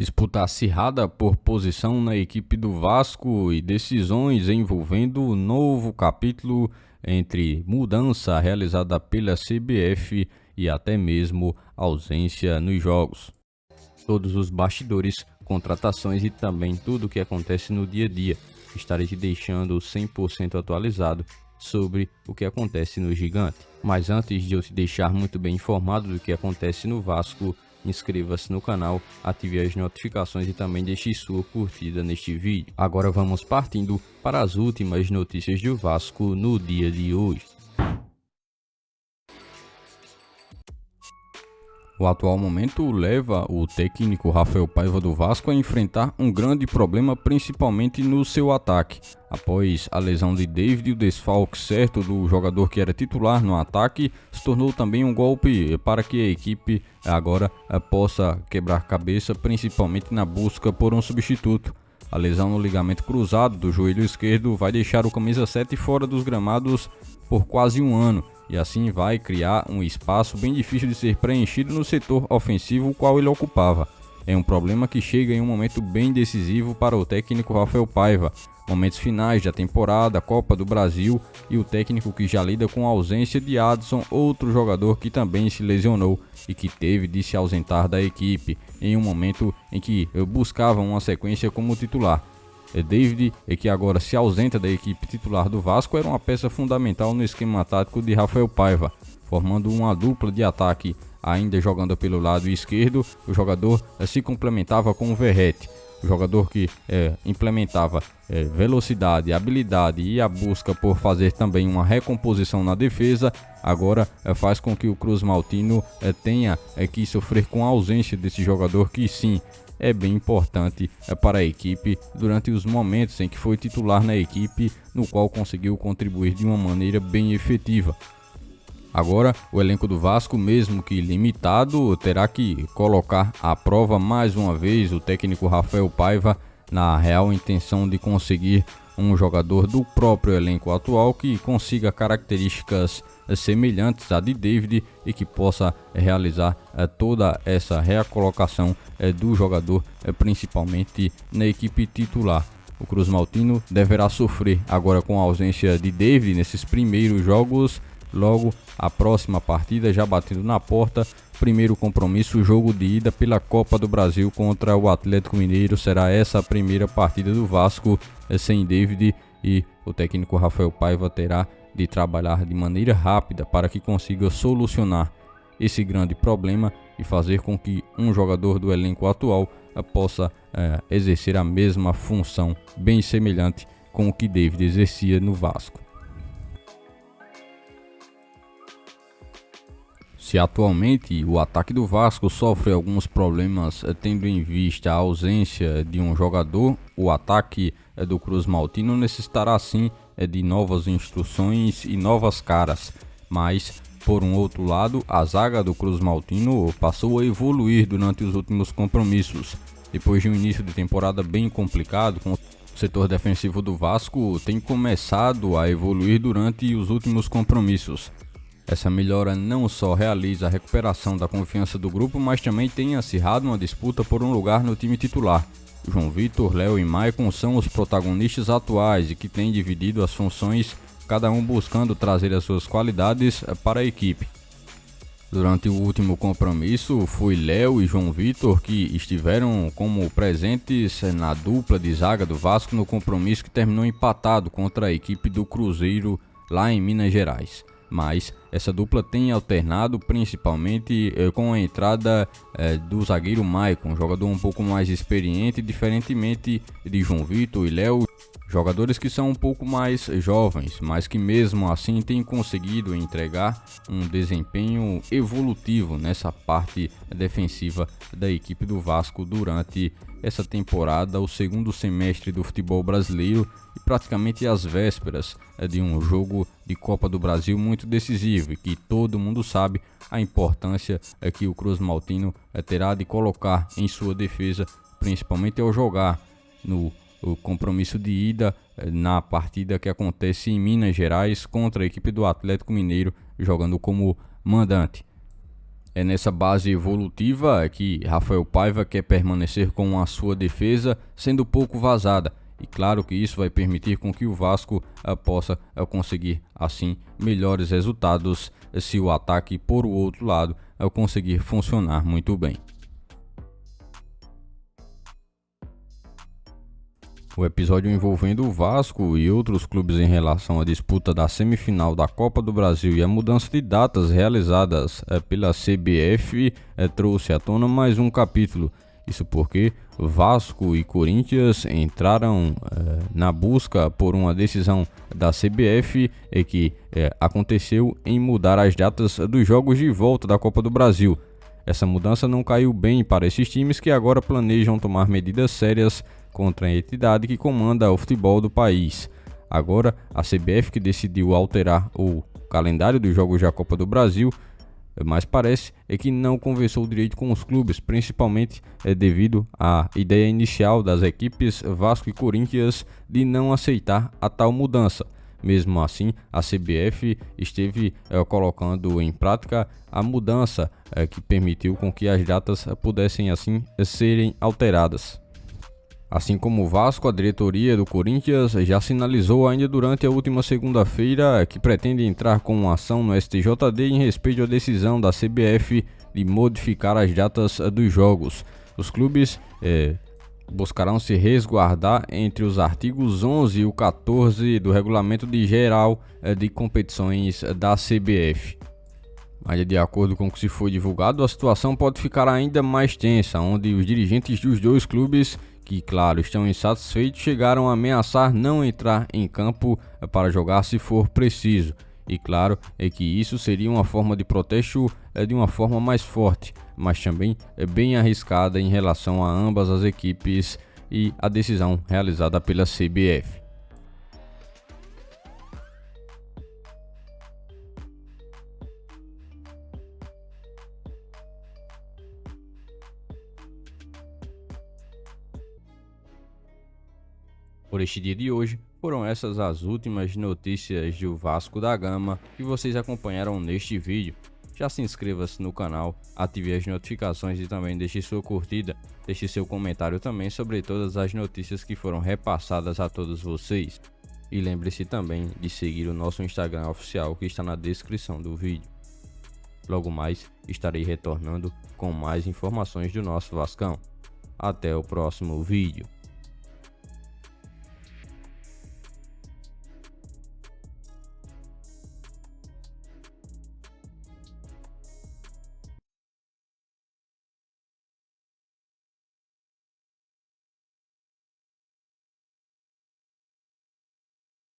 Disputa acirrada por posição na equipe do Vasco e decisões envolvendo o novo capítulo entre mudança realizada pela CBF e até mesmo ausência nos jogos. Todos os bastidores, contratações e também tudo o que acontece no dia a dia. Estarei te deixando 100% atualizado sobre o que acontece no Gigante. Mas antes de eu te deixar muito bem informado do que acontece no Vasco, inscreva-se no canal, ative as notificações e também deixe sua curtida neste vídeo. Agora vamos partindo para as últimas notícias do Vasco no dia de hoje. O atual momento leva o técnico Rafael Paiva do Vasco a enfrentar um grande problema, principalmente no seu ataque. Após a lesão de David, o desfalque certo do jogador que era titular no ataque se tornou também um golpe para que a equipe agora possa quebrar cabeça, principalmente na busca por um substituto. A lesão no ligamento cruzado do joelho esquerdo vai deixar o camisa 7 fora dos gramados por quase um ano. E assim vai criar um espaço bem difícil de ser preenchido no setor ofensivo, o qual ele ocupava. É um problema que chega em um momento bem decisivo para o técnico Rafael Paiva. Momentos finais da temporada, Copa do Brasil, e o técnico que já lida com a ausência de Adson, outro jogador que também se lesionou e que teve de se ausentar da equipe em um momento em que buscava uma sequência como titular. David, que agora se ausenta da equipe titular do Vasco, era uma peça fundamental no esquema tático de Rafael Paiva, formando uma dupla de ataque. Ainda jogando pelo lado esquerdo, o jogador se complementava com o Verratti, o jogador que implementava velocidade, habilidade e a busca por fazer também uma recomposição na defesa. Agora faz com que o Cruz Maltino tenha que sofrer com a ausência desse jogador que sim é bem importante para a equipe durante os momentos em que foi titular na equipe, no qual conseguiu contribuir de uma maneira bem efetiva. Agora, o elenco do Vasco, mesmo que limitado, terá que colocar à prova mais uma vez o técnico Rafael Paiva na real intenção de conseguir um jogador do próprio elenco atual que consiga características semelhantes à de David e que possa realizar toda essa recolocação do jogador, principalmente na equipe titular. O Cruz Maltino deverá sofrer agora com a ausência de David nesses primeiros jogos. Logo, a próxima partida já batendo na porta, primeiro compromisso, o jogo de ida pela Copa do Brasil contra o Atlético Mineiro. Será essa a primeira partida do Vasco sem David e o técnico Rafael Paiva terá de trabalhar de maneira rápida para que consiga solucionar esse grande problema e fazer com que um jogador do elenco atual possa exercer a mesma função bem semelhante com o que David exercia no Vasco. Se atualmente o ataque do Vasco sofre alguns problemas tendo em vista a ausência de um jogador, o ataque do Cruz Maltino necessitará sim de novas instruções e novas caras. Mas, por um outro lado, a zaga do Cruz Maltino passou a evoluir durante os últimos compromissos. Depois de um início de temporada bem complicado, o setor defensivo do Vasco tem começado a evoluir durante os últimos compromissos. Essa melhora não só realiza a recuperação da confiança do grupo, mas também tem acirrado uma disputa por um lugar no time titular. João Vitor, Léo e Maicon são os protagonistas atuais e que têm dividido as funções, cada um buscando trazer as suas qualidades para a equipe. Durante o último compromisso, foi Léo e João Vitor que estiveram como presentes na dupla de zaga do Vasco no compromisso que terminou empatado contra a equipe do Cruzeiro lá em Minas Gerais. Mas essa dupla tem alternado principalmente com a entrada do zagueiro Maicon, um jogador um pouco mais experiente, diferentemente de João Vitor e Léo, jogadores que são um pouco mais jovens, mas que mesmo assim têm conseguido entregar um desempenho evolutivo nessa parte defensiva da equipe do Vasco durante essa temporada, o segundo semestre do futebol brasileiro e praticamente às vésperas de um jogo de Copa do Brasil muito decisivo e que todo mundo sabe a importância que o Cruz Maltino terá de colocar em sua defesa, principalmente ao jogar no compromisso de ida na partida que acontece em Minas Gerais contra a equipe do Atlético Mineiro, jogando como mandante. É nessa base evolutiva que Rafael Paiva quer permanecer com a sua defesa sendo pouco vazada. E claro que isso vai permitir com que o Vasco possa conseguir assim melhores resultados se o ataque por o outro lado conseguir funcionar muito bem. O episódio envolvendo o Vasco e outros clubes em relação à disputa da semifinal da Copa do Brasil e a mudança de datas realizadas pela CBF trouxe à tona mais um capítulo. Isso porque Vasco e Corinthians entraram na busca por uma decisão da CBF que aconteceu em mudar as datas dos jogos de volta da Copa do Brasil. Essa mudança não caiu bem para esses times que agora planejam tomar medidas sérias contra a entidade que comanda o futebol do país. Agora, a CBF que decidiu alterar o calendário dos jogos da Copa do Brasil, mas parece que não conversou direito com os clubes, principalmente devido à ideia inicial das equipes Vasco e Corinthians de não aceitar a tal mudança. Mesmo assim, a CBF esteve colocando em prática a mudança que permitiu com que as datas pudessem assim serem alteradas. Assim como o Vasco, a diretoria do Corinthians já sinalizou ainda durante a última segunda-feira que pretende entrar com uma ação no STJD em respeito à decisão da CBF de modificar as datas dos jogos. Os clubes buscarão se resguardar entre os artigos 11 e o 14 do Regulamento de Geral de Competições da CBF. Mas de acordo com o que se foi divulgado, a situação pode ficar ainda mais tensa, onde os dirigentes dos dois clubes, que claro estão insatisfeitos, chegaram a ameaçar não entrar em campo para jogar se for preciso. E claro que isso seria uma forma de protesto de uma forma mais forte, mas também bem arriscada em relação a ambas as equipes e a decisão realizada pela CBF. Por este dia de hoje, foram essas as últimas notícias do Vasco da Gama que vocês acompanharam neste vídeo. Já se inscreva-se no canal, ative as notificações e também deixe sua curtida. Deixe seu comentário também sobre todas as notícias que foram repassadas a todos vocês. E lembre-se também de seguir o nosso Instagram oficial que está na descrição do vídeo. Logo mais estarei retornando com mais informações do nosso Vascão. Até o próximo vídeo.